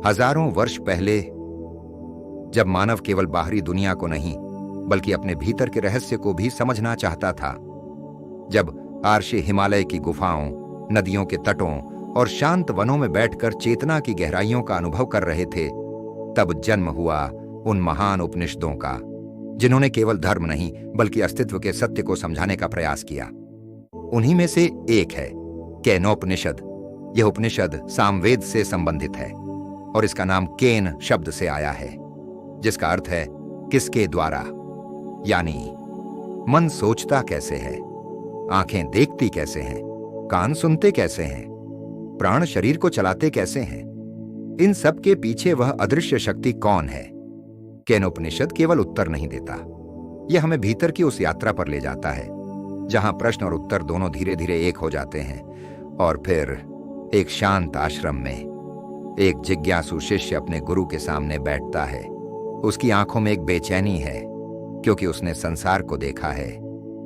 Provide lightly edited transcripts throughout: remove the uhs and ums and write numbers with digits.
हजारों वर्ष पहले, जब मानव केवल बाहरी दुनिया को नहीं बल्कि अपने भीतर के रहस्य को भी समझना चाहता था, जब आर्षे हिमालय की गुफाओं, नदियों के तटों और शांत वनों में बैठकर चेतना की गहराइयों का अनुभव कर रहे थे, तब जन्म हुआ उन महान उपनिषदों का, जिन्होंने केवल धर्म नहीं बल्कि अस्तित्व के सत्य को समझाने का प्रयास किया। उन्हीं में से एक है केनोपनिषद। यह उपनिषद सामवेद से संबंधित है और इसका नाम केन शब्द से आया है, जिसका अर्थ है किसके द्वारा। यानी मन सोचता कैसे है, आंखें देखती कैसे हैं, कान सुनते कैसे हैं, प्राण शरीर को चलाते कैसे हैं, इन सब के पीछे वह अदृश्य शक्ति कौन है। केनोपनिषद केवल उत्तर नहीं देता, यह हमें भीतर की उस यात्रा पर ले जाता है जहां प्रश्न और उत्तर दोनों धीरे धीरे एक हो जाते हैं। और फिर एक शांत आश्रम में एक जिज्ञासु शिष्य अपने गुरु के सामने बैठता है। उसकी आंखों में एक बेचैनी है, क्योंकि उसने संसार को देखा है,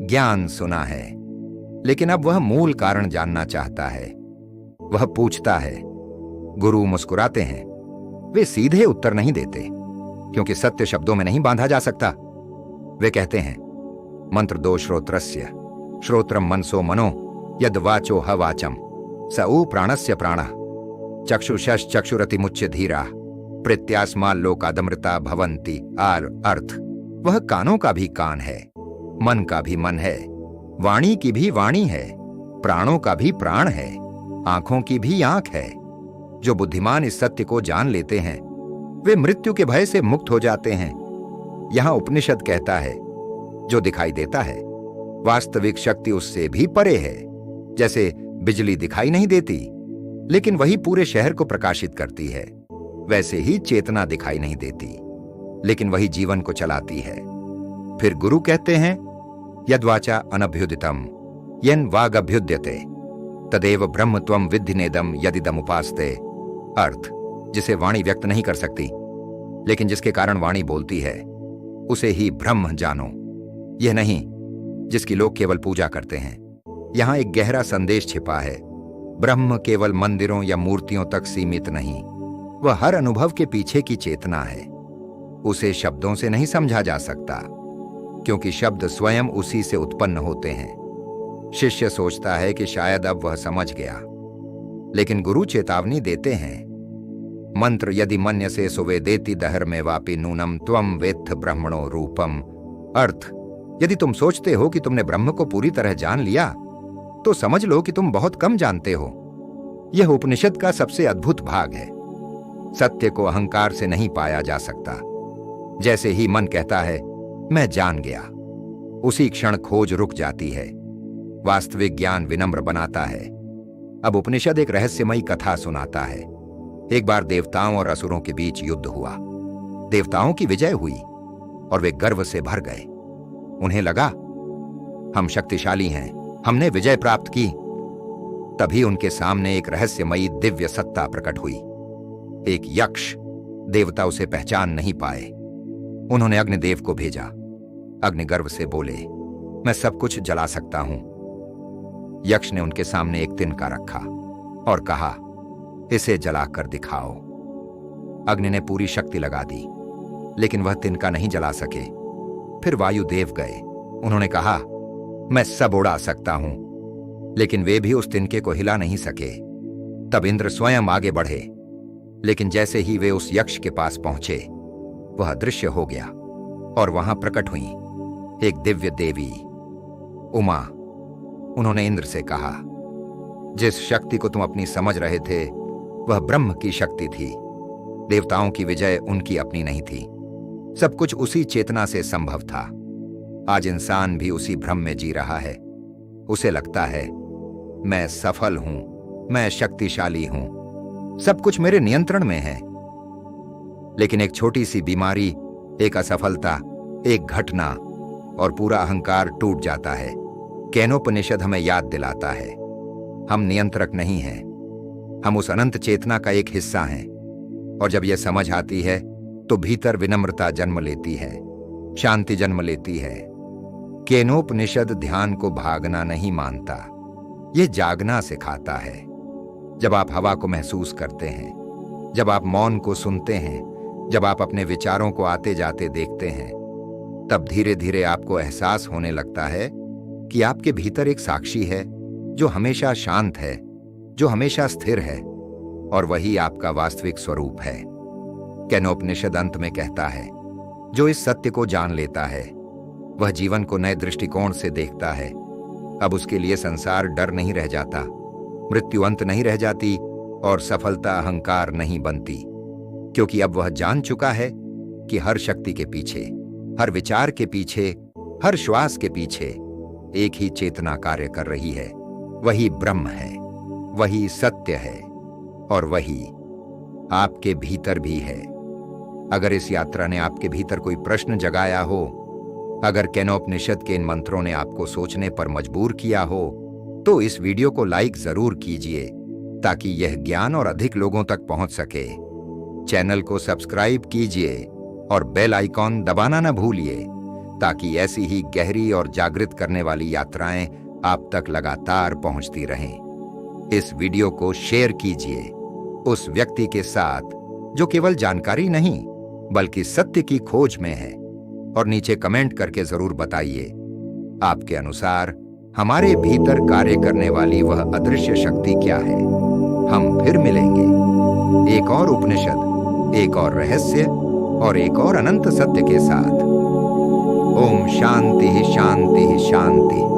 ज्ञान सुना है, लेकिन अब वह मूल कारण जानना चाहता है। वह पूछता है। गुरु मुस्कुराते हैं। वे सीधे उत्तर नहीं देते, क्योंकि सत्य शब्दों में नहीं बांधा जा सकता। वे कहते हैं, मंत्र दो श्रोत्रस्य श्रोत्रम मनसो मनो यद वाचो ह वाचम स उ प्राणस्य प्राणः चक्षुषश्च चक्षुरतिमुच्य धीरा प्रत्यास्मा लोकादमृता भवन्ति। आर अर्थ, वह कानों का भी कान है, मन का भी मन है, वाणी की भी वाणी है, प्राणों का भी प्राण है, आंखों की भी आंख है। जो बुद्धिमान इस सत्य को जान लेते हैं वे मृत्यु के भय से मुक्त हो जाते हैं। यहां उपनिषद कहता है, जो दिखाई देता है वास्तविक शक्ति उससे भी परे है। जैसे बिजली दिखाई नहीं देती, लेकिन वही पूरे शहर को प्रकाशित करती है, वैसे ही चेतना दिखाई नहीं देती, लेकिन वही जीवन को चलाती है। फिर गुरु कहते हैं, यद्वाचा अनभ्युदितम येन वागभ्युद्यते तदेव ब्रह्म त्वं विद्धि नेदम यदिदम उपास्ते। अर्थ, जिसे वाणी व्यक्त नहीं कर सकती, लेकिन जिसके कारण वाणी बोलती है, उसे ही ब्रह्म जानो। यह नहीं जिसकी लोग केवल पूजा करते हैं। यहां एक गहरा संदेश छिपा है। ब्रह्म केवल मंदिरों या मूर्तियों तक सीमित नहीं, वह हर अनुभव के पीछे की चेतना है। उसे शब्दों से नहीं समझा जा सकता, क्योंकि शब्द स्वयं उसी से उत्पन्न होते हैं। शिष्य सोचता है कि शायद अब वह समझ गया, लेकिन गुरु चेतावनी देते हैं, मंत्र यदि मन्य से सुवेदेति दहर में वापि नूनम त्वम वेत्थ ब्रह्मणो रूपम। अर्थ, यदि तुम सोचते हो कि तुमने ब्रह्म को पूरी तरह जान लिया, तो समझ लो कि तुम बहुत कम जानते हो। यह उपनिषद का सबसे अद्भुत भाग है। सत्य को अहंकार से नहीं पाया जा सकता। जैसे ही मन कहता है, मैं जान गया, उसी क्षण खोज रुक जाती है। वास्तविक ज्ञान विनम्र बनाता है। अब उपनिषद एक रहस्यमयी कथा सुनाता है। एक बार देवताओं और असुरों के बीच युद्ध हुआ। देवताओं की विजय हुई और वे गर्व से भर गए। उन्हें लगा, हम शक्तिशाली हैं, हमने विजय प्राप्त की। तभी उनके सामने एक रहस्यमयी दिव्य सत्ता प्रकट हुई। एक यक्ष। देवता उसे पहचान नहीं पाए। उन्होंने अग्निदेव को भेजा। अग्नि गर्व से बोले, मैं सब कुछ जला सकता हूं। यक्ष ने उनके सामने एक तिनका रखा और कहा, इसे जलाकर दिखाओ। अग्नि ने पूरी शक्ति लगा दी, लेकिन वह तिनका नहीं जला सके। फिर वायुदेव गए। उन्होंने कहा, मैं सब उड़ा सकता हूं, लेकिन वे भी उस तिनके को हिला नहीं सके। तब इंद्र स्वयं आगे बढ़े, लेकिन जैसे ही वे उस यक्ष के पास पहुंचे, वह अदृश्य हो गया और वहां प्रकट हुई एक दिव्य देवी, उमा। उन्होंने इंद्र से कहा, जिस शक्ति को तुम अपनी समझ रहे थे वह ब्रह्म की शक्ति थी। देवताओं की विजय उनकी अपनी नहीं थी। सब कुछ उसी चेतना से संभव था। आज इंसान भी उसी भ्रम में जी रहा है। उसे लगता है, मैं सफल हूं, मैं शक्तिशाली हूं, सब कुछ मेरे नियंत्रण में है। लेकिन एक छोटी सी बीमारी, एक असफलता, एक घटना और पूरा अहंकार टूट जाता है। केनोपनिषद हमें याद दिलाता है, हम नियंत्रक नहीं हैं, हम उस अनंत चेतना का एक हिस्सा हैं। और जब यह समझ आती है तो भीतर विनम्रता जन्म लेती है, शांति जन्म लेती है। केनोपनिषद ध्यान को भागना नहीं मानता, यह जागना सिखाता है। जब आप हवा को महसूस करते हैं, जब आप मौन को सुनते हैं, जब आप अपने विचारों को आते जाते देखते हैं, तब धीरे धीरे आपको एहसास होने लगता है कि आपके भीतर एक साक्षी है जो हमेशा शांत है, जो हमेशा स्थिर है, और वही आपका वास्तविक स्वरूप है। केनोपनिषद अंत में कहता है, जो इस सत्य को जान लेता है वह जीवन को नए दृष्टिकोण से देखता है। अब उसके लिए संसार डर नहीं रह जाता, मृत्यु अंत नहीं रह जाती और सफलता अहंकार नहीं बनती, क्योंकि अब वह जान चुका है कि हर शक्ति के पीछे, हर विचार के पीछे, हर श्वास के पीछे एक ही चेतना कार्य कर रही है। वही ब्रह्म है, वही सत्य है, और वही आपके भीतर भी है। अगर इस यात्रा ने आपके भीतर कोई प्रश्न जगाया हो, अगर केनोपनिषद के इन मंत्रों ने आपको सोचने पर मजबूर किया हो, तो इस वीडियो को लाइक जरूर कीजिए ताकि यह ज्ञान और अधिक लोगों तक पहुंच सके। चैनल को सब्सक्राइब कीजिए और बेल आइकॉन दबाना न भूलिए ताकि ऐसी ही गहरी और जागृत करने वाली यात्राएं आप तक लगातार पहुंचती रहें। इस वीडियो को शेयर कीजिए उस व्यक्ति के साथ जो केवल जानकारी नहीं बल्कि सत्य की खोज में है, और नीचे कमेंट करके जरूर बताइए आपके अनुसार हमारे भीतर कार्य करने वाली वह अदृश्य शक्ति क्या है। हम फिर मिलेंगे एक और उपनिषद, एक और रहस्य और एक और अनंत सत्य के साथ। ओम शांति शांति शांति।